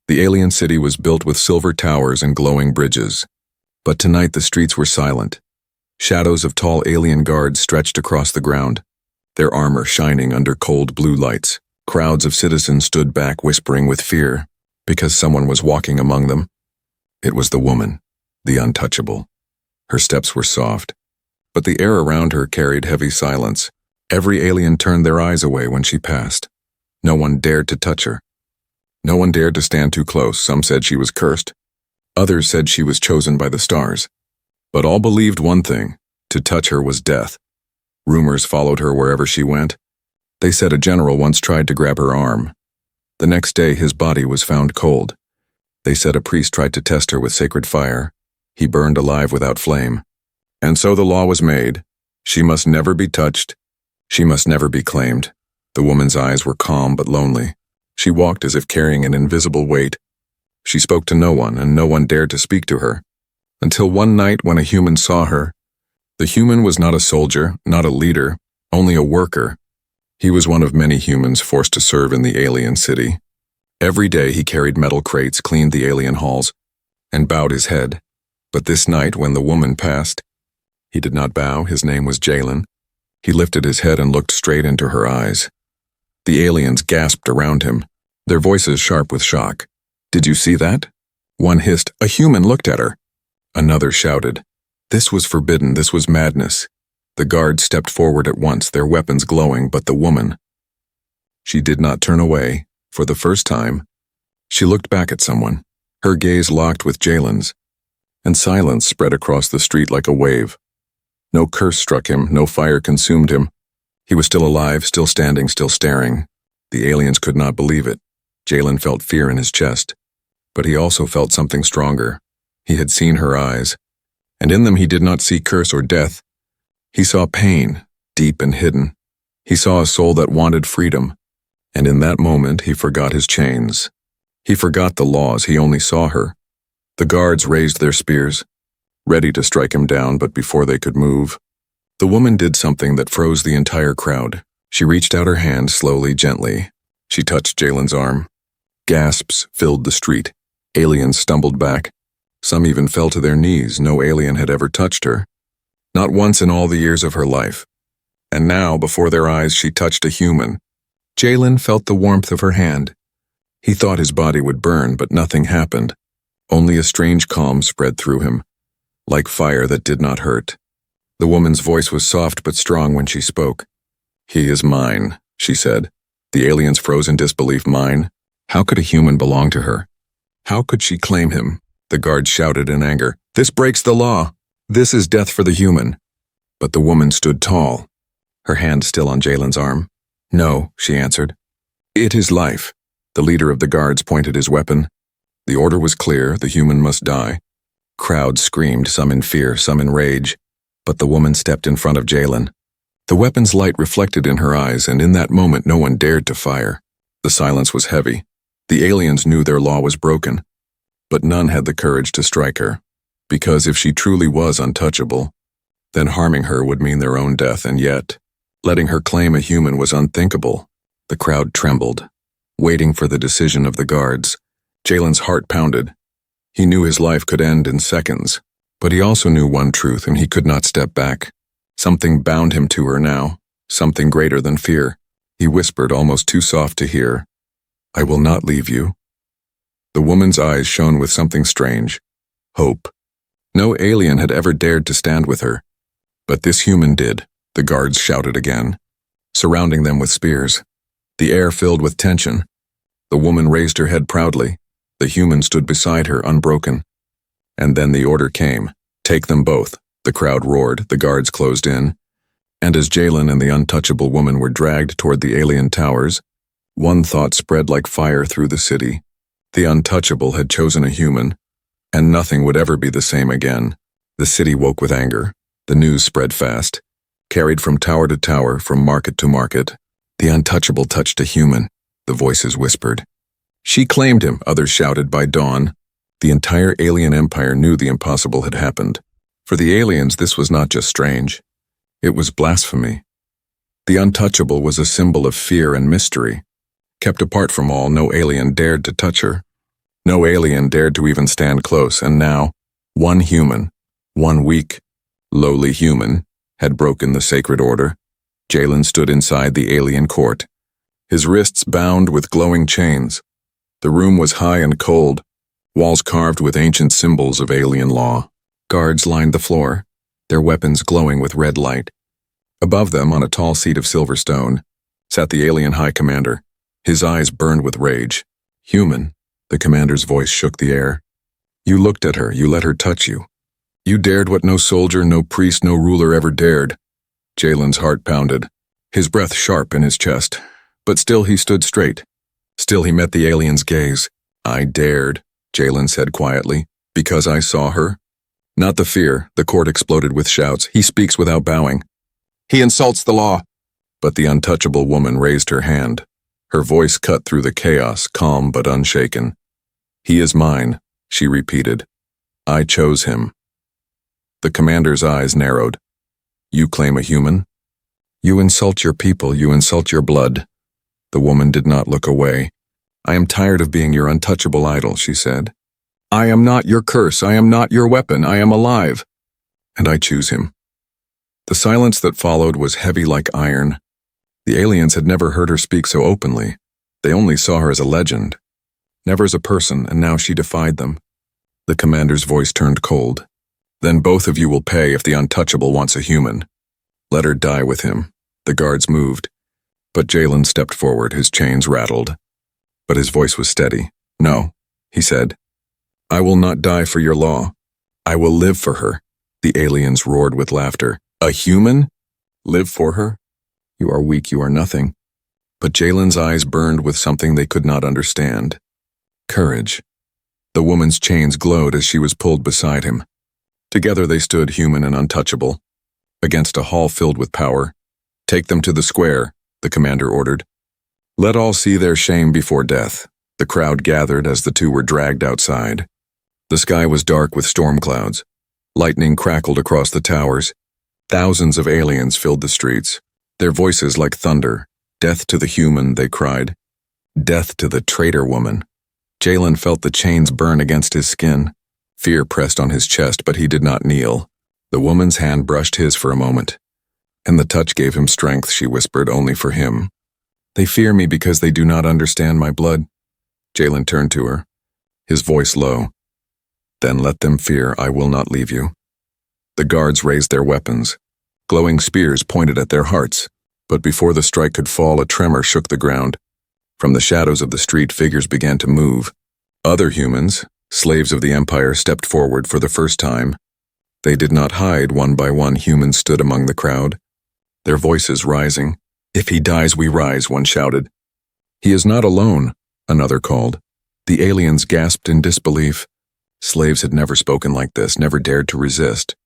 The alien city was built with silver towers and glowing bridges. But tonight the streets were silent. Shadows of tall alien guards stretched across the ground, their armor shining under cold blue lights. Crowds of citizens stood back whispering with fear, because someone was walking among them. It was the woman, the untouchable. Her steps were soft, but the air around her carried heavy silence. Every alien turned their eyes away when she passed. No one dared to touch her. No one dared to stand too close. Some said she was cursed. Others said she was chosen by the stars. But all believed one thing: to touch her was death. Rumors followed her wherever she went. They said a general once tried to grab her arm. The next day his body was found cold. They said a priest tried to test her with sacred fire. He burned alive without flame. And so the law was made. She must never be touched. She must never be claimed. The woman's eyes were calm but lonely. She walked as if carrying an invisible weight. She spoke to no one, and no one dared to speak to her. Until one night when a human saw her. The human was not a soldier, not a leader, only a worker. He was one of many humans forced to serve in the alien city. Every day he carried metal crates, cleaned the alien halls, and bowed his head. But this night, when the woman passed, he did not bow. His name was Jalen. He lifted his head and looked straight into her eyes. The aliens gasped around him, their voices sharp with shock. "Did you see that?" One hissed, "A human looked at her." Another shouted, "This was forbidden, this was madness." The guards stepped forward at once, their weapons glowing, but the woman, she did not turn away. For the first time, she looked back at someone, her gaze locked with Jalen's, and silence spread across the street like a wave. No curse struck him, no fire consumed him. He was still alive, still standing, still staring. The aliens could not believe it. Jalen felt fear in his chest, but he also felt something stronger. He had seen her eyes, and in them he did not see curse or death. He saw pain, deep and hidden. He saw a soul that wanted freedom, and in that moment he forgot his chains. He forgot the laws, he only saw her. The guards raised their spears, ready to strike him down, but before they could move, the woman did something that froze the entire crowd. She reached out her hand slowly, gently. She touched Jalen's arm. Gasps filled the street. Aliens stumbled back. Some even fell to their knees. No alien had ever touched her. Not once in all the years of her life. And now, before their eyes, she touched a human. Jalen felt the warmth of her hand. He thought his body would burn, but nothing happened. Only a strange calm spread through him, like fire that did not hurt. The woman's voice was soft but strong when she spoke. "He is mine," she said. The aliens froze in disbelief. Mine? How could a human belong to her? How could she claim him? The guards shouted in anger, "This breaks the law. This is death for the human." But the woman stood tall, her hand still on Jalen's arm. "No," she answered. "It is life." The leader of the guards pointed his weapon. The order was clear: the human must die. Crowds screamed, some in fear, some in rage. But the woman stepped in front of Jalen. The weapon's light reflected in her eyes, and in that moment no one dared to fire. The silence was heavy. The aliens knew their law was broken, but none had the courage to strike her. Because if she truly was untouchable, then harming her would mean their own death, and yet, letting her claim a human was unthinkable. The crowd trembled, waiting for the decision of the guards. Jalen's heart pounded. He knew his life could end in seconds, but he also knew one truth, and he could not step back. Something bound him to her now, something greater than fear. He whispered, almost too soft to hear, "I will not leave you." The woman's eyes shone with something strange, hope. No alien had ever dared to stand with her, but this human did. The guards shouted again, surrounding them with spears. The air filled with tension. The woman raised her head proudly. The human stood beside her, unbroken. And then the order came. "Take them both." The crowd roared, the guards closed in, and as Jalen and the untouchable woman were dragged toward the alien towers, one thought spread like fire through the city. The untouchable had chosen a human, and nothing would ever be the same again. The city woke with anger. The news spread fast, carried from tower to tower, from market to market. The untouchable touched a human, the voices whispered. "She claimed him," others shouted. By dawn, the entire alien empire knew the impossible had happened. For the aliens, this was not just strange. It was blasphemy. The untouchable was a symbol of fear and mystery. Kept apart from all, no alien dared to touch her. No alien dared to even stand close, and now, one human, one weak, lowly human, had broken the sacred order. Jalen stood inside the alien court, his wrists bound with glowing chains. The room was high and cold, walls carved with ancient symbols of alien law. Guards lined the floor, their weapons glowing with red light. Above them, on a tall seat of silver stone, sat the alien high commander. His eyes burned with rage. Human, the commander's voice shook the air. You looked at her, you let her touch you. You dared what no soldier, no priest, no ruler ever dared. Jalen's heart pounded, his breath sharp in his chest. But still he stood straight. Still he met the alien's gaze. I dared, Jalen said quietly, because I saw her. Not the fear, the court exploded with shouts. He speaks without bowing. He insults the law. But the untouchable woman raised her hand. Her voice cut through the chaos, calm but unshaken. He is mine, she repeated. I chose him. The commander's eyes narrowed. You claim a human? You insult your people, you insult your blood. The woman did not look away. I am tired of being your untouchable idol, she said. I am not your curse, I am not your weapon, I am alive. And I choose him. The silence that followed was heavy like iron. The aliens had never heard her speak so openly. They only saw her as a legend, never as a person, and now she defied them. The commander's voice turned cold. Then both of you will pay if the untouchable wants a human. Let her die with him. The guards moved. But Jalen stepped forward, his chains rattled. But his voice was steady. No, he said. I will not die for your law. I will live for her. The aliens roared with laughter. A human? Live for her? You are weak, you are nothing. But Jalen's eyes burned with something they could not understand. Courage. The woman's chains glowed as she was pulled beside him. Together they stood, human and untouchable, against a hall filled with power. Take them to the square, the commander ordered. Let all see their shame before death. The crowd gathered as the two were dragged outside. The sky was dark with storm clouds. Lightning crackled across the towers. Thousands of aliens filled the streets, their voices like thunder. Death to the human, they cried. Death to the traitor woman. Jalen felt the chains burn against his skin. Fear pressed on his chest, but he did not kneel. The woman's hand brushed his for a moment. And the touch gave him strength, she whispered, only for him. They fear me because they do not understand my blood. Jalen turned to her, his voice low. Then let them fear, I will not leave you. The guards raised their weapons. Glowing spears pointed at their hearts. But before the strike could fall, a tremor shook the ground. From the shadows of the street, figures began to move. Other humans, slaves of the Empire, stepped forward for the first time. They did not hide. One by one, humans stood among the crowd, their voices rising. If he dies, we rise, one shouted. He is not alone, another called. The aliens gasped in disbelief. Slaves had never spoken like this, never dared to resist.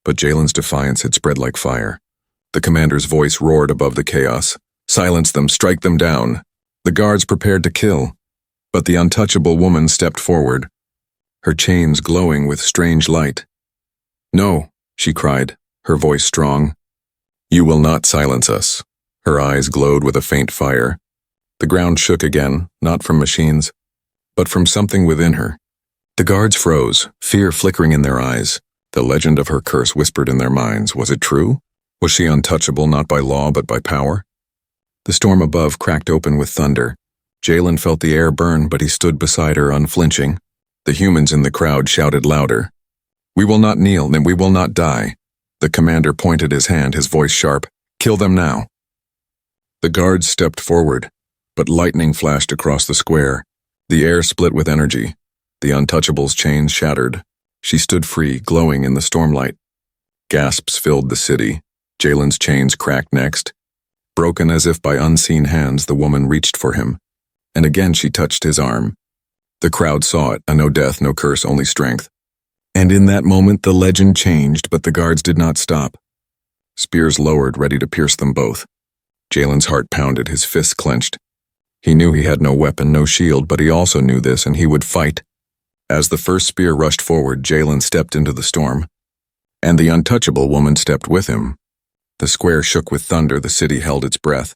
But Jalen's defiance had spread like fire. The commander's voice roared above the chaos. Silence them, strike them down. The guards prepared to kill. But the untouchable woman stepped forward, her chains glowing with strange light. No, she cried, her voice strong. You will not silence us. Her eyes glowed with a faint fire. The ground shook again, not from machines, but from something within her. The guards froze, fear flickering in their eyes. The legend of her curse whispered in their minds. Was it true? Was she untouchable not by law but by power? The storm above cracked open with thunder. Jalen felt the air burn, but he stood beside her unflinching. The humans in the crowd shouted louder. We will not kneel, and we will not die. The commander pointed his hand, his voice sharp. Kill them now. The guards stepped forward, but lightning flashed across the square. The air split with energy. The untouchable's chains shattered. She stood free, glowing in the stormlight. Gasps filled the city. Jalen's chains cracked next. Broken as if by unseen hands, the woman reached for him. And again she touched his arm. The crowd saw it, no death, no curse, only strength. And in that moment the legend changed, but the guards did not stop. Spears lowered, ready to pierce them both. Jalen's heart pounded, his fists clenched. He knew he had no weapon, no shield, but he also knew this, and he would fight. As the first spear rushed forward, Jalen stepped into the storm. And the untouchable woman stepped with him. The square shook with thunder, the city held its breath.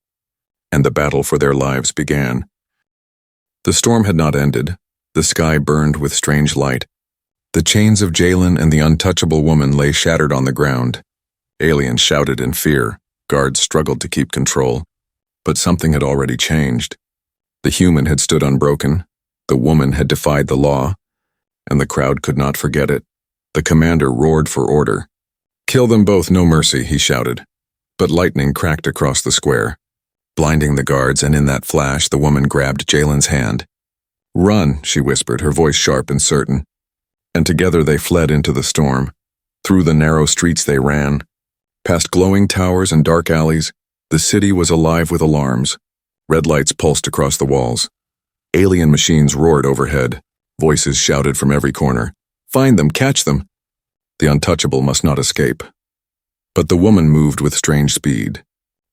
And the battle for their lives began. The storm had not ended. The sky burned with strange light. The chains of Jalen and the untouchable woman lay shattered on the ground. Aliens shouted in fear. Guards struggled to keep control. But something had already changed. The human had stood unbroken. The woman had defied the law. And the crowd could not forget it. The commander roared for order. "Kill them both, no mercy," he shouted. But lightning cracked across the square, blinding the guards, and in that flash the woman grabbed Jalen's hand. "Run," she whispered, her voice sharp and certain. And together they fled into the storm. Through the narrow streets they ran. Past glowing towers and dark alleys, the city was alive with alarms. Red lights pulsed across the walls. Alien machines roared overhead. Voices shouted from every corner. "Find them, catch them!" The untouchable must not escape. But the woman moved with strange speed.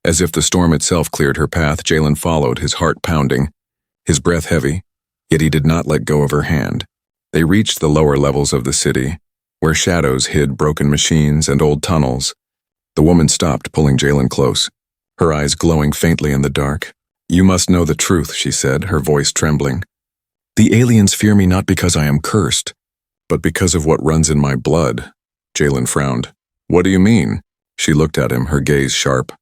As if the storm itself cleared her path, Jalen followed, his heart pounding, his breath heavy, yet he did not let go of her hand. They reached the lower levels of the city, where shadows hid broken machines and old tunnels. The woman stopped, pulling Jalen close, her eyes glowing faintly in the dark. "You must know the truth," she said, her voice trembling. "The aliens fear me not because I am cursed, but because of what runs in my blood." Jalen frowned. "What do you mean?" She looked at him, her gaze sharp.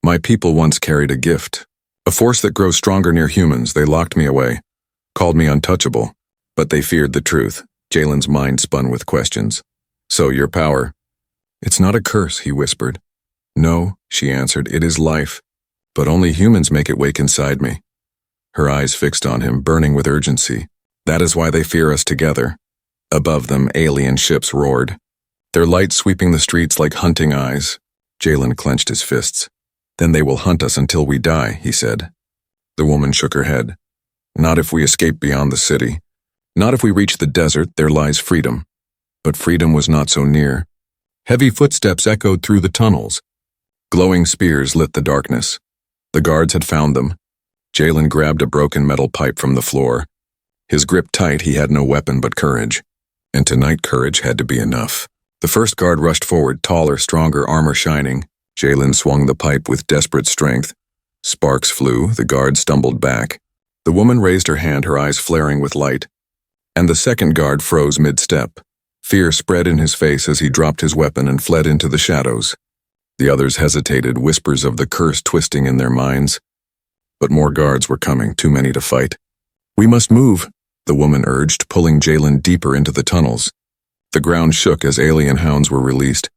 "My people once carried a gift, a force that grows stronger near humans. They locked me away, called me untouchable, but they feared the truth." Jalen's mind spun with questions. "So your power—" "It's not a curse," he whispered. "No," she answered, "it is life, but only humans make it wake inside me." Her eyes fixed on him, burning with urgency. "That is why they fear us together." Above them, alien ships roared, their lights sweeping the streets like hunting eyes. Jalen clenched his fists. "Then they will hunt us until we die," he said. The woman shook her head. "Not if we escape beyond the city. Not if we reach the desert. There lies freedom." But freedom was not so near. Heavy footsteps echoed through the tunnels. Glowing spears lit the darkness. The guards had found them. Jalen grabbed a broken metal pipe from the floor. His grip tight, he had no weapon but courage. And tonight courage had to be enough. The first guard rushed forward, taller, stronger, armor shining. Jalen swung the pipe with desperate strength. Sparks flew, the guard stumbled back. The woman raised her hand, her eyes flaring with light. And the second guard froze mid-step. Fear spread in his face as he dropped his weapon and fled into the shadows. The others hesitated, whispers of the curse twisting in their minds. But more guards were coming, too many to fight. "We must move," the woman urged, pulling Jalen deeper into the tunnels. The ground shook as alien hounds were released.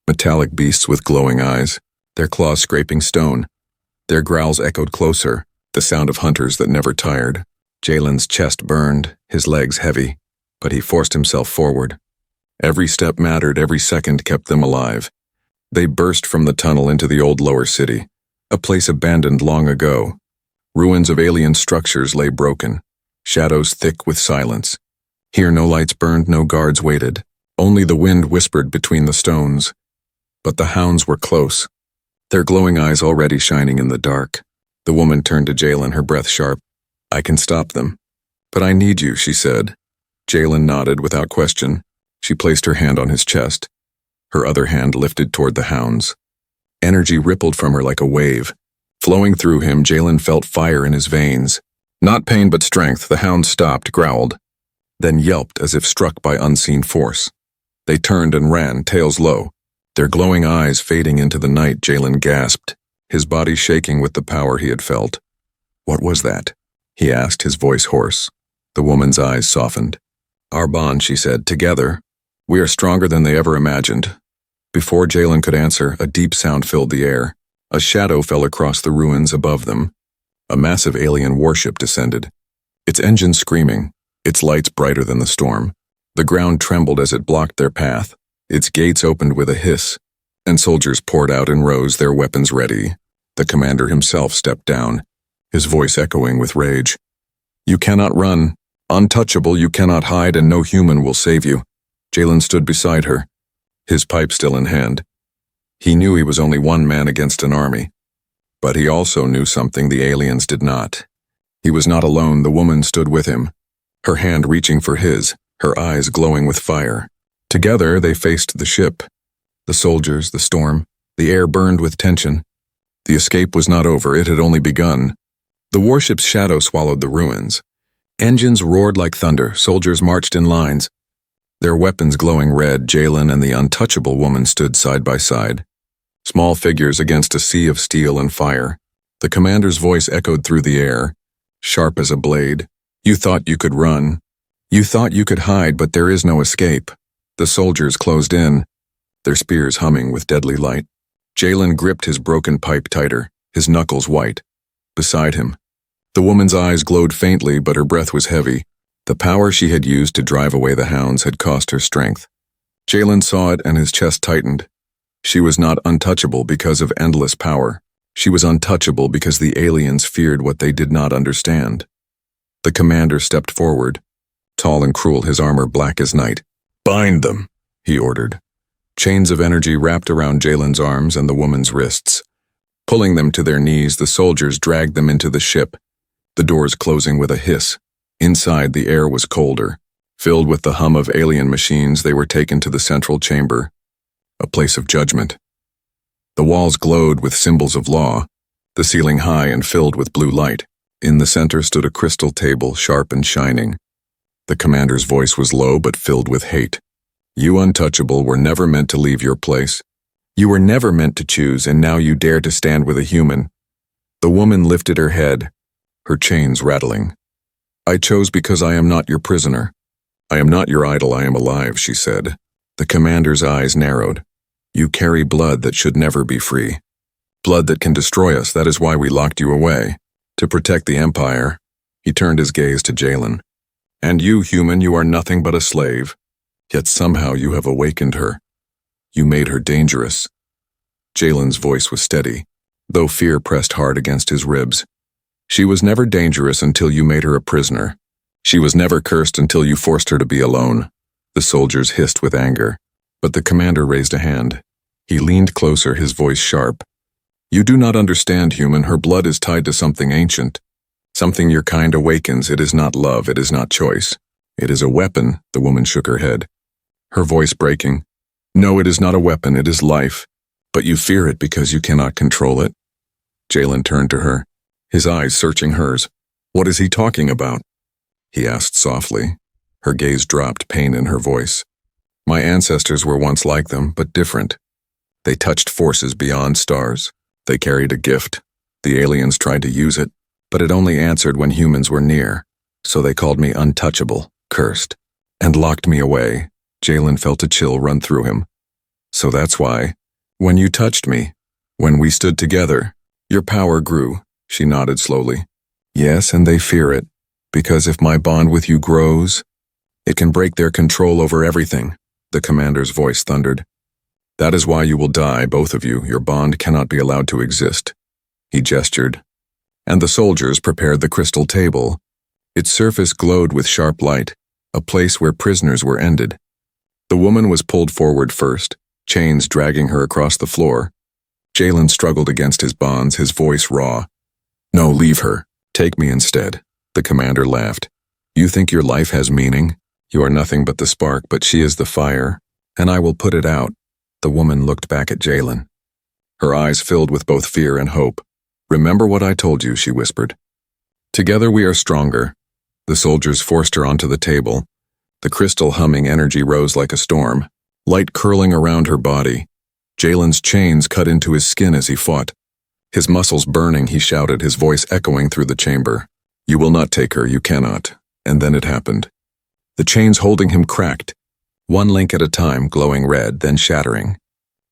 Metallic beasts with glowing eyes, their claws scraping stone. Their growls echoed closer, the sound of hunters that never tired. Jalen's chest burned, his legs heavy, but he forced himself forward. Every step mattered, every second kept them alive. They burst from the tunnel into the old lower city, a place abandoned long ago. Ruins of alien structures lay broken, shadows thick with silence. Here no lights burned, no guards waited. Only the wind whispered between the stones. But the hounds were close, their glowing eyes already shining in the dark. The woman turned to Jalen, her breath sharp. "I can stop them. But I need you," she said. Jalen nodded without question. She placed her hand on his chest. Her other hand lifted toward the hounds. Energy rippled from her like a wave. Flowing through him, Jalen felt fire in his veins. Not pain but strength. The hounds stopped, growled, then yelped as if struck by unseen force. They turned and ran, tails low. Their glowing eyes fading into the night, Jalen gasped, his body shaking with the power he had felt. "What was that?" he asked, his voice hoarse. The woman's eyes softened. "Our bond," she said, "together. We are stronger than they ever imagined." Before Jalen could answer, a deep sound filled the air. A shadow fell across the ruins above them. A massive alien warship descended, its engines screaming, its lights brighter than the storm. The ground trembled as it blocked their path. Its gates opened with a hiss, and soldiers poured out in rows, their weapons ready. The commander himself stepped down, his voice echoing with rage. "You cannot run. Untouchable, you cannot hide, and no human will save you." Jalen stood beside her, his pipe still in hand. He knew he was only one man against an army. But he also knew something the aliens did not. He was not alone. The woman stood with him, her hand reaching for his, her eyes glowing with fire. Together they faced the ship, the soldiers, the storm. The air burned with tension. The escape was not over, it had only begun. The warship's shadow swallowed the ruins. Engines roared like thunder, soldiers marched in lines. Their weapons glowing red, Jalen and the untouchable woman stood side by side. Small figures against a sea of steel and fire. The commander's voice echoed through the air, sharp as a blade. You thought you could run. You thought you could hide, but there is no escape. The soldiers closed in, their spears humming with deadly light. Jalen gripped his broken pipe tighter, his knuckles white. Beside him, the woman's eyes glowed faintly, but her breath was heavy. The power she had used to drive away the hounds had cost her strength. Jalen saw it and his chest tightened. She was not untouchable because of endless power. She was untouchable because the aliens feared what they did not understand. The commander stepped forward, tall and cruel, his armor black as night. "Bind them," he ordered. Chains of energy wrapped around Jalen's arms and the woman's wrists. Pulling them to their knees, the soldiers dragged them into the ship, the doors closing with a hiss. Inside, the air was colder. Filled with the hum of alien machines, they were taken to the central chamber, a place of judgment. The walls glowed with symbols of law, the ceiling high and filled with blue light. In the center stood a crystal table, sharp and shining. The commander's voice was low but filled with hate. "You untouchable were never meant to leave your place. You were never meant to choose, and now you dare to stand with a human." The woman lifted her head, her chains rattling. "I chose because I am not your prisoner. I am not your idol, I am alive," she said. The commander's eyes narrowed. "You carry blood that should never be free. Blood that can destroy us, that is why we locked you away. To protect the Empire." He turned his gaze to Jalen. "And you, human, you are nothing but a slave. Yet somehow you have awakened her. You made her dangerous." Jalen's voice was steady, though fear pressed hard against his ribs. "She was never dangerous until you made her a prisoner. She was never cursed until you forced her to be alone." The soldiers hissed with anger, but the commander raised a hand. He leaned closer, his voice sharp. "You do not understand, human. Her blood is tied to something ancient. Something your kind awakens. It is not love, it is not choice. It is a weapon." The woman shook her head, her voice breaking. "No, it is not a weapon, it is life. But you fear it because you cannot control it." Jalen turned to her, his eyes searching hers. "What is he talking about?" he asked softly. Her gaze dropped, pain in her voice. "My ancestors were once like them, but different. They touched forces beyond stars. They carried a gift. The aliens tried to use it, but it only answered when humans were near. So they called me untouchable, cursed, and locked me away." Jalen felt a chill run through him. "So that's why, when you touched me, when we stood together, your power grew." She nodded slowly. "Yes, and they fear it, because if my bond with you grows, it can break their control over everything." The commander's voice thundered. "That is why you will die, both of you. Your bond cannot be allowed to exist." He gestured, and the soldiers prepared the crystal table. Its surface glowed with sharp light, a place where prisoners were ended. The woman was pulled forward first, chains dragging her across the floor. Jalen struggled against his bonds, his voice raw. "No, leave her. Take me instead." The commander laughed. "You think your life has meaning? You are nothing but the spark, but she is the fire, and I will put it out." The woman looked back at Jalen, her eyes filled with both fear and hope. "Remember what I told you," she whispered. "Together we are stronger." The soldiers forced her onto the table. The crystal humming energy rose like a storm, light curling around her body. Jalen's chains cut into his skin as he fought. His muscles burning, he shouted, his voice echoing through the chamber. "You will not take her, you cannot." And then it happened. The chains holding him cracked, one link at a time, glowing red, then shattering.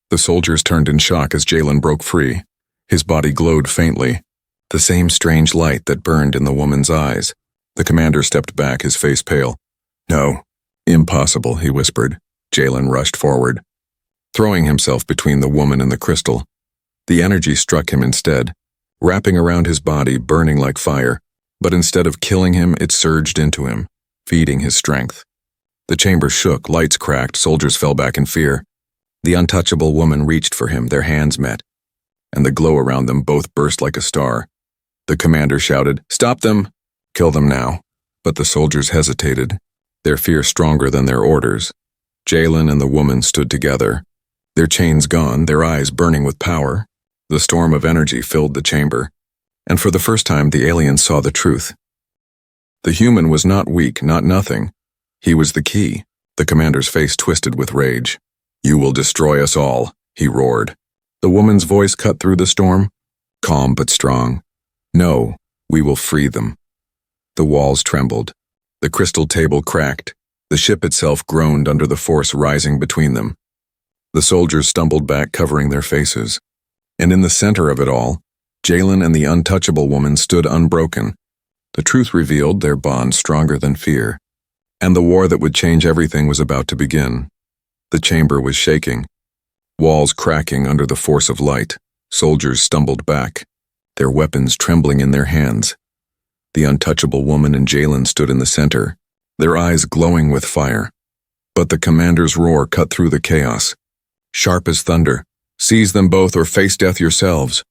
The soldiers turned in shock as Jalen broke free. His body glowed faintly, the same strange light that burned in the woman's eyes. The commander stepped back, his face pale. "No, impossible," he whispered. Jalen rushed forward, throwing himself between the woman and the crystal. The energy struck him instead, wrapping around his body, burning like fire. But instead of killing him, it surged into him, feeding his strength. The chamber shook, lights cracked, soldiers fell back in fear. The untouchable woman reached for him, their hands met, and the glow around them both burst like a star. The commander shouted, "Stop them! Kill them now." But the soldiers hesitated, their fear stronger than their orders. Jalen and the woman stood together, their chains gone, their eyes burning with power. The storm of energy filled the chamber, and for the first time the aliens saw the truth. The human was not weak, not nothing. He was the key. The commander's face twisted with rage. "You will destroy us all," he roared. The woman's voice cut through the storm, calm but strong. "No, we will free them." The walls trembled. The crystal table cracked. The ship itself groaned under the force rising between them. The soldiers stumbled back, covering their faces. And in the center of it all, Jalen and the untouchable woman stood unbroken. The truth revealed, their bond stronger than fear. And the war that would change everything was about to begin. The chamber was shaking. Walls cracking under the force of light. Soldiers stumbled back, their weapons trembling in their hands. The untouchable woman and Jalen stood in the center, their eyes glowing with fire. But the commander's roar cut through the chaos. Sharp as thunder, "Seize them both or face death yourselves."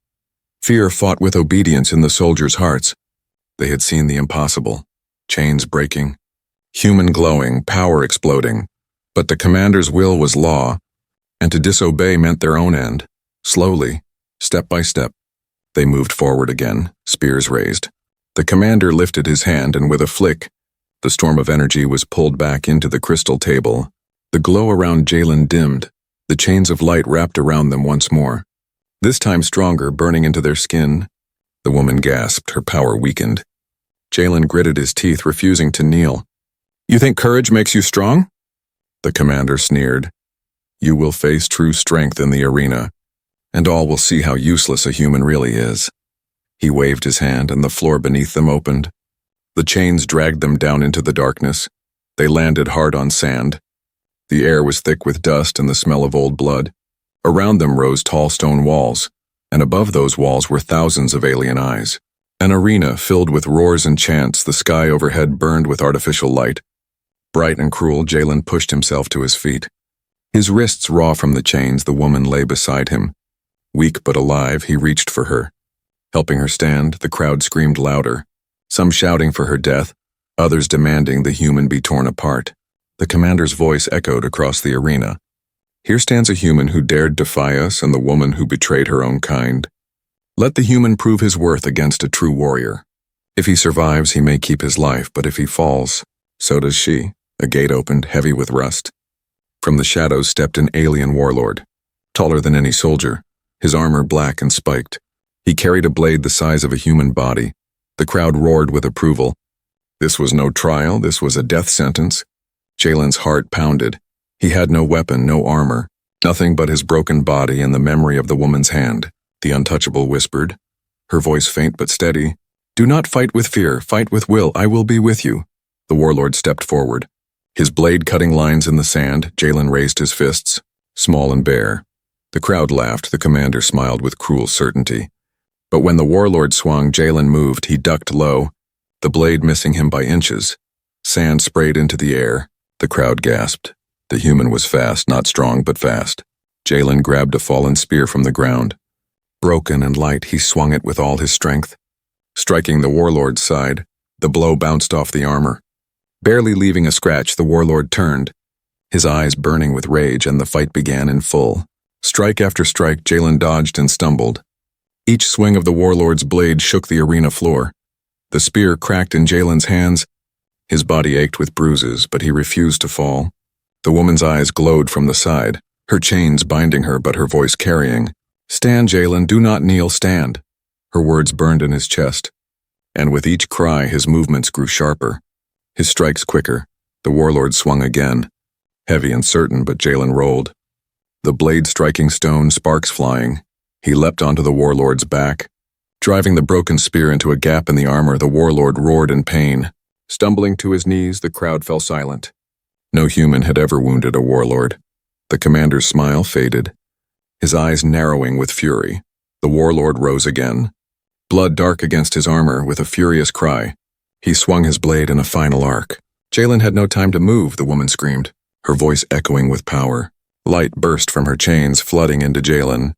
Fear fought with obedience in the soldiers' hearts. They had seen the impossible, chains breaking, human glowing, power exploding. But the commander's will was law, and to disobey meant their own end. Slowly, step by step, they moved forward again, spears raised. The commander lifted his hand, and with a flick, the storm of energy was pulled back into the crystal table. The glow around Jalen dimmed. The chains of light wrapped around them once more. This time stronger, burning into their skin. The woman gasped, her power weakened. Jalen gritted his teeth, refusing to kneel. "You think courage makes you strong?" The commander sneered. "You will face true strength in the arena, and all will see how useless a human really is." He waved his hand, and the floor beneath them opened. The chains dragged them down into the darkness. They landed hard on sand. The air was thick with dust and the smell of old blood. Around them rose tall stone walls, and above those walls were thousands of alien eyes. An arena filled with roars and chants, the sky overhead burned with artificial light. Bright and cruel, Jalen pushed himself to his feet. His wrists raw from the chains, the woman lay beside him. Weak but alive, he reached for her. Helping her stand, the crowd screamed louder, some shouting for her death, others demanding the human be torn apart. The commander's voice echoed across the arena. "Here stands a human who dared defy us and the woman who betrayed her own kind. Let the human prove his worth against a true warrior. If he survives, he may keep his life, but if he falls, so does she." A gate opened, heavy with rust. From the shadows stepped an alien warlord, taller than any soldier, his armor black and spiked. He carried a blade the size of a human body. The crowd roared with approval. This was no trial, this was a death sentence. Jalen's heart pounded. He had no weapon, no armor, nothing but his broken body and the memory of the woman's hand. The untouchable whispered, her voice faint but steady, "Do not fight with fear, fight with will, I will be with you." The warlord stepped forward. His blade cutting lines in the sand, Jalen raised his fists, small and bare. The crowd laughed, the commander smiled with cruel certainty. But when the warlord swung, Jalen moved, he ducked low, the blade missing him by inches. Sand sprayed into the air. The crowd gasped. The human was fast, not strong, but fast. Jalen grabbed a fallen spear from the ground. Broken and light, he swung it with all his strength. Striking the warlord's side, the blow bounced off the armor. Barely leaving a scratch, the warlord turned, his eyes burning with rage, and the fight began in full. Strike after strike, Jalen dodged and stumbled. Each swing of the warlord's blade shook the arena floor. The spear cracked in Jalen's hands. His body ached with bruises, but he refused to fall. The woman's eyes glowed from the side, her chains binding her but her voice carrying. "Stand, Jalen, do not kneel, stand." Her words burned in his chest, and with each cry his movements grew sharper, his strikes quicker. The warlord swung again, heavy and certain, but Jalen rolled. The blade striking stone, sparks flying. He leapt onto the warlord's back. Driving the broken spear into a gap in the armor, the warlord roared in pain. Stumbling to his knees, the crowd fell silent. No human had ever wounded a warlord. The commander's smile faded, his eyes narrowing with fury. The warlord rose again, blood dark against his armor. With a furious cry, he swung his blade in a final arc. Jalen had no time to move, the woman screamed, her voice echoing with power. Light burst from her chains, flooding into Jalen.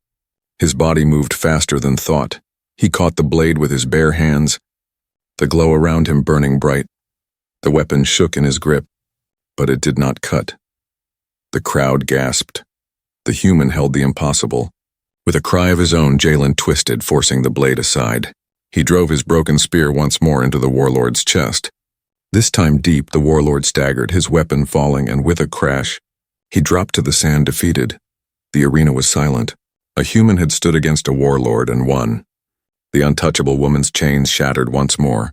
His body moved faster than thought. He caught the blade with his bare hands, the glow around him burning bright. The weapon shook in his grip, but it did not cut. The crowd gasped. The human held the impossible. With a cry of his own, Jalen twisted, forcing the blade aside. He drove his broken spear once more into the warlord's chest. This time deep, the warlord staggered, his weapon falling, and with a crash, he dropped to the sand defeated. The arena was silent. A human had stood against a warlord and won. The untouchable woman's chains shattered once more.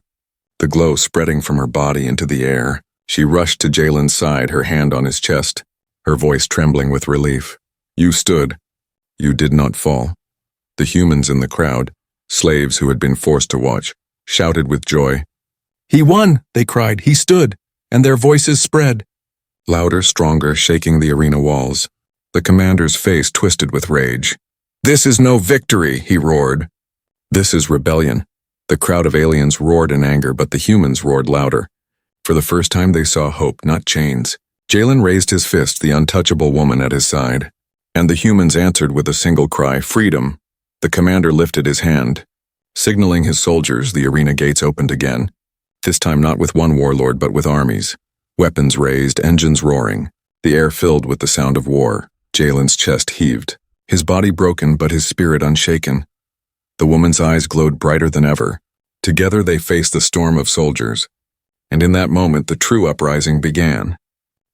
The glow spreading from her body into the air, she rushed to Jalen's side, her hand on his chest, her voice trembling with relief. You stood. You did not fall. The humans in the crowd, slaves who had been forced to watch, shouted with joy. He won, they cried. He stood, and their voices spread. Louder, stronger, shaking the arena walls. The commander's face twisted with rage. This is no victory, he roared. This is rebellion. The crowd of aliens roared in anger, but the humans roared louder. For the first time they saw hope, not chains. Jalen raised his fist, the untouchable woman at his side. And the humans answered with a single cry, freedom. The commander lifted his hand. Signaling his soldiers, the arena gates opened again. This time not with one warlord, but with armies. Weapons raised, engines roaring. The air filled with the sound of war. Jalen's chest heaved. His body broken, but his spirit unshaken. The woman's eyes glowed brighter than ever. Together they faced the storm of soldiers. And in that moment, the true uprising began.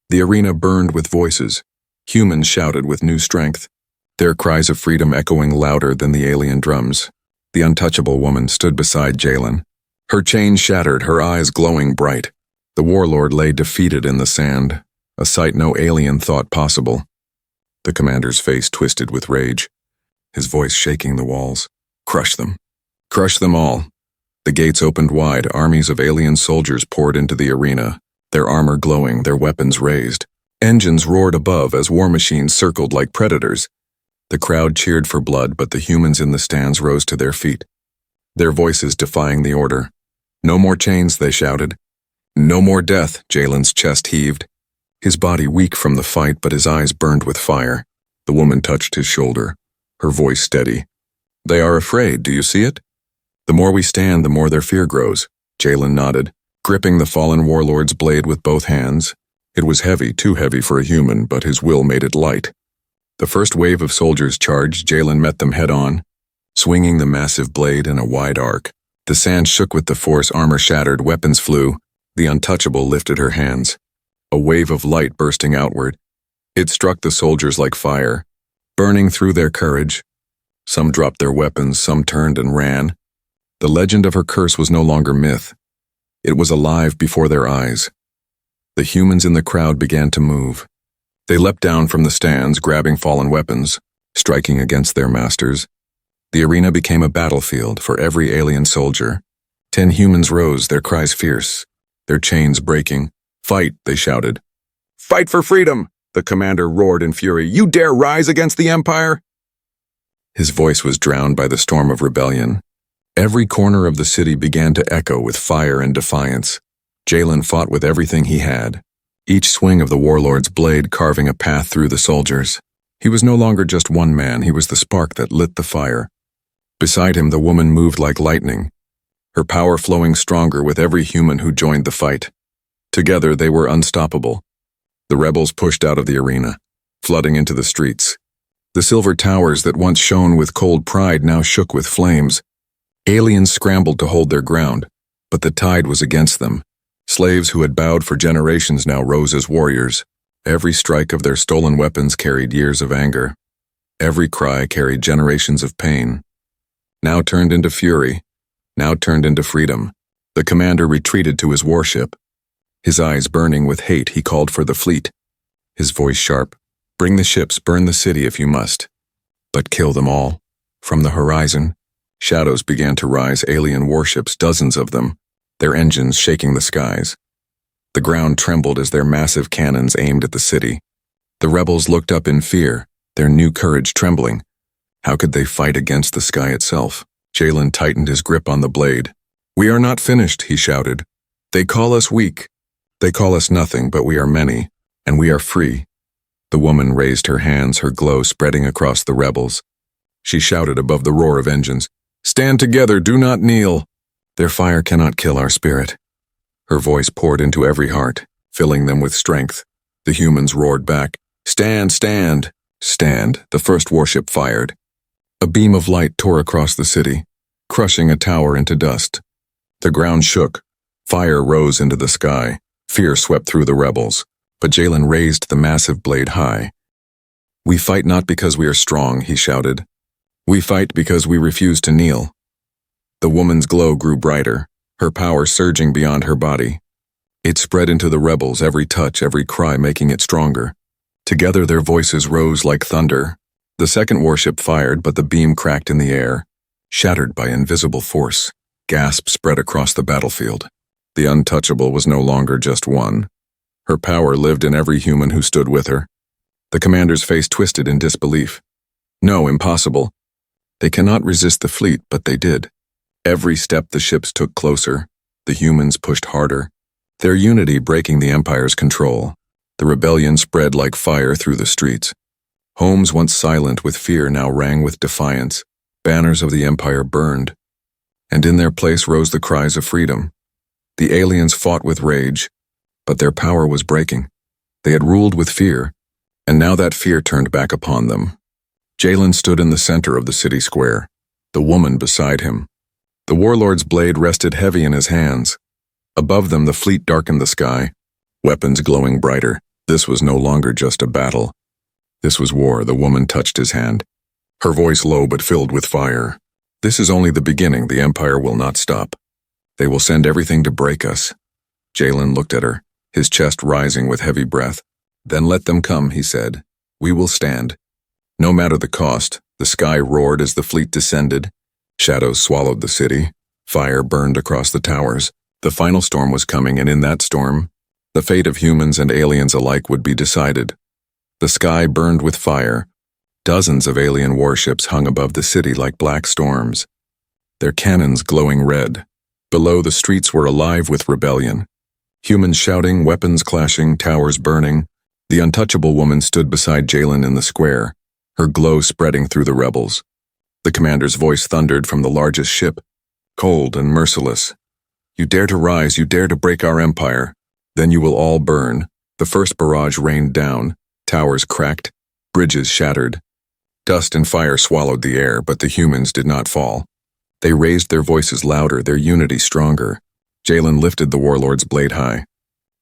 The arena burned with voices. Humans shouted with new strength, their cries of freedom echoing louder than the alien drums. The untouchable woman stood beside Jalen. Her chains shattered, her eyes glowing bright. The warlord lay defeated in the sand, a sight no alien thought possible. The commander's face twisted with rage, his voice shaking the walls. Crush them. Crush them all. The gates opened wide, armies of alien soldiers poured into the arena, their armor glowing, their weapons raised. Engines roared above as war machines circled like predators. The crowd cheered for blood, but the humans in the stands rose to their feet, their voices defying the order. No more chains, they shouted. No more death, Jalen's chest heaved. His body weak from the fight, but his eyes burned with fire. The woman touched his shoulder, her voice steady. They are afraid, do you see it? The more we stand, the more their fear grows. Jalen nodded, gripping the fallen warlord's blade with both hands. It was heavy, too heavy for a human, but his will made it light. The first wave of soldiers charged. Jalen met them head-on, swinging the massive blade in a wide arc. The sand shook with the force, armor shattered, weapons flew. The untouchable lifted her hands, a wave of light bursting outward. It struck the soldiers like fire, burning through their courage. Some dropped their weapons, some turned and ran. The legend of her curse was no longer myth. It was alive before their eyes. The humans in the crowd began to move. They leapt down from the stands, grabbing fallen weapons, striking against their masters. The arena became a battlefield for every alien soldier. 10 humans rose, their cries fierce, their chains breaking. Fight, they shouted. Fight for freedom, the commander roared in fury. You dare rise against the Empire? His voice was drowned by the storm of rebellion. Every corner of the city began to echo with fire and defiance. Jalen fought with everything he had, each swing of the warlord's blade carving a path through the soldiers. He was no longer just one man, he was the spark that lit the fire. Beside him, the woman moved like lightning, her power flowing stronger with every human who joined the fight. Together, they were unstoppable. The rebels pushed out of the arena, flooding into the streets. The silver towers that once shone with cold pride now shook with flames. Aliens scrambled to hold their ground, but the tide was against them. Slaves who had bowed for generations now rose as warriors. Every strike of their stolen weapons carried years of anger. Every cry carried generations of pain. Now turned into fury, now turned into freedom. The commander retreated to his warship. His eyes burning with hate, he called for the fleet. His voice sharp, bring the ships, burn the city if you must. But kill them all. From the horizon, shadows began to rise, alien warships, dozens of them, their engines shaking the skies. The ground trembled as their massive cannons aimed at the city. The rebels looked up in fear, their new courage trembling. How could they fight against the sky itself? Jalen tightened his grip on the blade. We are not finished, he shouted. They call us weak. They call us nothing, but we are many, and we are free. The woman raised her hands, her glow spreading across the rebels. She shouted above the roar of engines, Stand together, do not kneel. Their fire cannot kill our spirit. Her voice poured into every heart, filling them with strength. The humans roared back, Stand, stand, stand. The first warship fired. A beam of light tore across the city, crushing a tower into dust. The ground shook. Fire rose into the sky. Fear swept through the rebels. But Jalen raised the massive blade high. "We fight not because we are strong," he shouted. "We fight because we refuse to kneel." The woman's glow grew brighter, her power surging beyond her body. It spread into the rebels, every touch, every cry making it stronger. Together their voices rose like thunder. The second warship fired, but the beam cracked in the air, shattered by invisible force. Gasps spread across the battlefield. The Untouchable was no longer just one. Her power lived in every human who stood with her. The commander's face twisted in disbelief. No, impossible. They cannot resist the fleet, but they did. Every step the ships took closer, the humans pushed harder, their unity breaking the Empire's control. The rebellion spread like fire through the streets. Homes once silent with fear now rang with defiance. Banners of the Empire burned, and in their place rose the cries of freedom. The aliens fought with rage, but their power was breaking. They had ruled with fear, and now that fear turned back upon them. Jalen stood in the center of the city square, the woman beside him. The warlord's blade rested heavy in his hands. Above them the fleet darkened the sky, weapons glowing brighter. This was no longer just a battle. This was war. The woman touched his hand, her voice low but filled with fire. "This is only the beginning. The Empire will not stop. They will send everything to break us." Jalen looked at her, his chest rising with heavy breath. "Then let them come," he said. "We will stand." No matter the cost, the sky roared as the fleet descended. Shadows swallowed the city. Fire burned across the towers. The final storm was coming, and in that storm, the fate of humans and aliens alike would be decided. The sky burned with fire. Dozens of alien warships hung above the city like black storms, their cannons glowing red. Below, the streets were alive with rebellion. Humans shouting, weapons clashing, towers burning. The Untouchable woman stood beside Jalen in the square, her glow spreading through the rebels. The commander's voice thundered from the largest ship, cold and merciless. "You dare to rise, you dare to break our empire. Then you will all burn." The first barrage rained down, towers cracked, bridges shattered. Dust and fire swallowed the air, but the humans did not fall. They raised their voices louder, their unity stronger. Jalen lifted the warlord's blade high,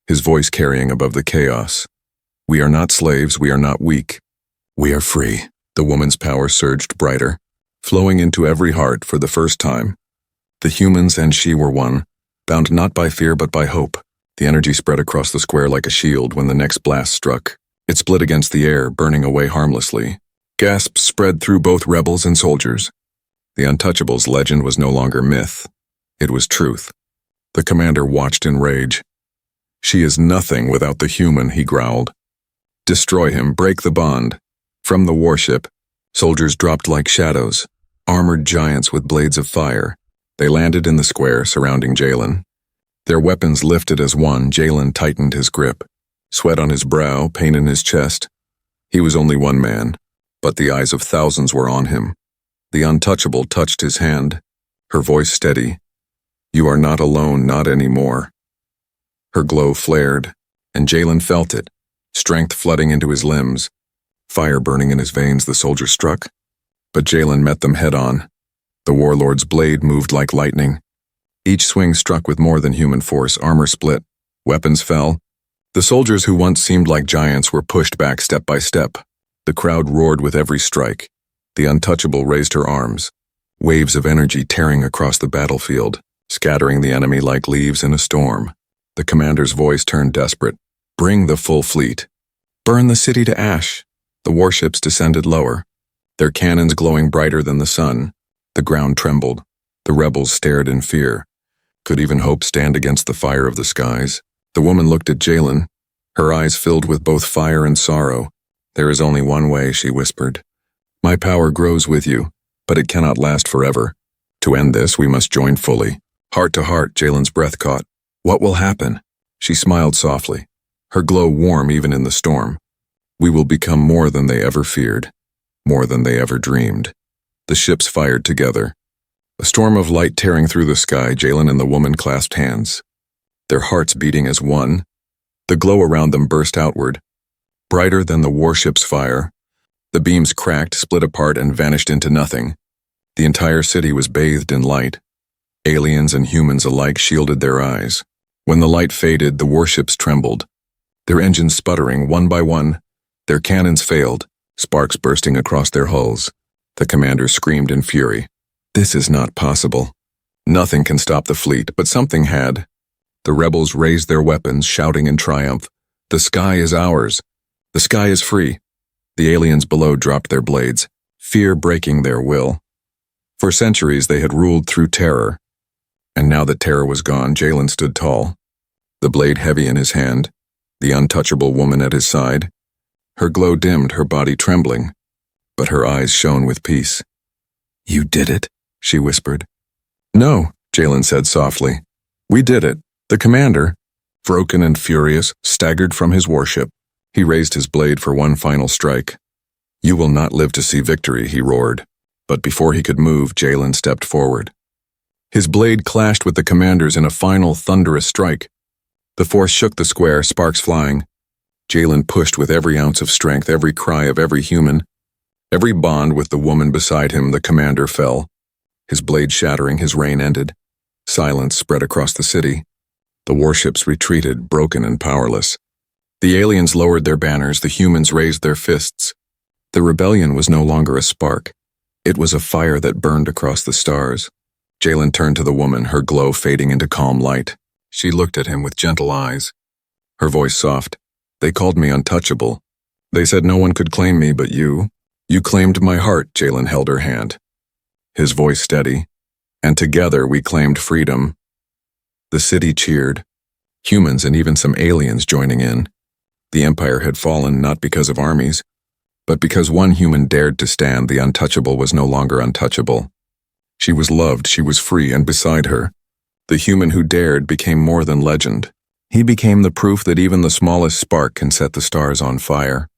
his voice carrying above the chaos. "We are not slaves, we are not weak. We are free." The woman's power surged brighter, flowing into every heart for the first time. The humans and she were one, bound not by fear but by hope. The energy spread across the square like a shield when the next blast struck. It split against the air, burning away harmlessly. Gasps spread through both rebels and soldiers. The Untouchable's legend was no longer myth. It was truth. The commander watched in rage. "She is nothing without the human," he growled. "Destroy him, break the bond." From the warship, soldiers dropped like shadows, armored giants with blades of fire. They landed in the square surrounding Jalen. Their weapons lifted as one. Jalen tightened his grip, sweat on his brow, pain in his chest. He was only one man, but the eyes of thousands were on him. The Untouchable touched his hand, her voice steady. "You are not alone, not anymore." Her glow flared, and Jalen felt it, strength flooding into his limbs, fire burning in his veins. The soldier struck, but Jalen met them head-on. The warlord's blade moved like lightning. Each swing struck with more than human force. Armor split, weapons fell. The soldiers who once seemed like giants were pushed back step by step. The crowd roared with every strike. The Untouchable raised her arms, waves of energy tearing across the battlefield, scattering the enemy like leaves in a storm. The commander's voice turned desperate. "Bring the full fleet. Burn the city to ash." The warships descended lower, their cannons glowing brighter than the sun. The ground trembled. The rebels stared in fear. Could even hope stand against the fire of the skies? The woman looked at Jalen, her eyes filled with both fire and sorrow. "There is only one way," she whispered. "My power grows with you, but it cannot last forever. To end this, we must join fully." Heart to heart, Jalen's breath caught. "What will happen?" She smiled softly, her glow warm even in the storm. "We will become more than they ever feared, more than they ever dreamed." The ships fired together, a storm of light tearing through the sky. Jalen and the woman clasped hands, their hearts beating as one. The glow around them burst outward, brighter than the warship's fire. The beams cracked, split apart, and vanished into nothing. The entire city was bathed in light. Aliens and humans alike shielded their eyes. When the light faded, the warships trembled, their engines sputtering one by one. Their cannons failed, sparks bursting across their hulls. The commander screamed in fury. This is not possible. Nothing can stop the fleet, but something had. The rebels raised their weapons, shouting in triumph. The sky is ours. The sky is free. The aliens below dropped their blades, fear breaking their will. For centuries they had ruled through terror. And now that terror was gone, Jalen stood tall, the blade heavy in his hand, the untouchable woman at his side. Her glow dimmed, her body trembling, but her eyes shone with peace. You did it, she whispered. No, Jalen said softly. We did it. The commander, broken and furious, staggered from his warship. He raised his blade for one final strike. You will not live to see victory, he roared. But before he could move, Jalen stepped forward. His blade clashed with the commander's in a final thunderous strike. The force shook the square, sparks flying. Jalen pushed with every ounce of strength, every cry of every human. Every bond with the woman beside him, the commander fell. His blade shattering, his reign ended. Silence spread across the city. The warships retreated, broken and powerless. The aliens lowered their banners, the humans raised their fists. The rebellion was no longer a spark. It was a fire that burned across the stars. Jalen turned to the woman, her glow fading into calm light. She looked at him with gentle eyes. Her voice soft. They called me untouchable. They said no one could claim me but you. You claimed my heart, Jalen held her hand. His voice steady. And together we claimed freedom. The city cheered. Humans and even some aliens joining in. The empire had fallen not because of armies, but because one human dared to stand, the untouchable was no longer untouchable. She was loved, she was free, and beside her, the human who dared became more than legend. He became the proof that even the smallest spark can set the stars on fire.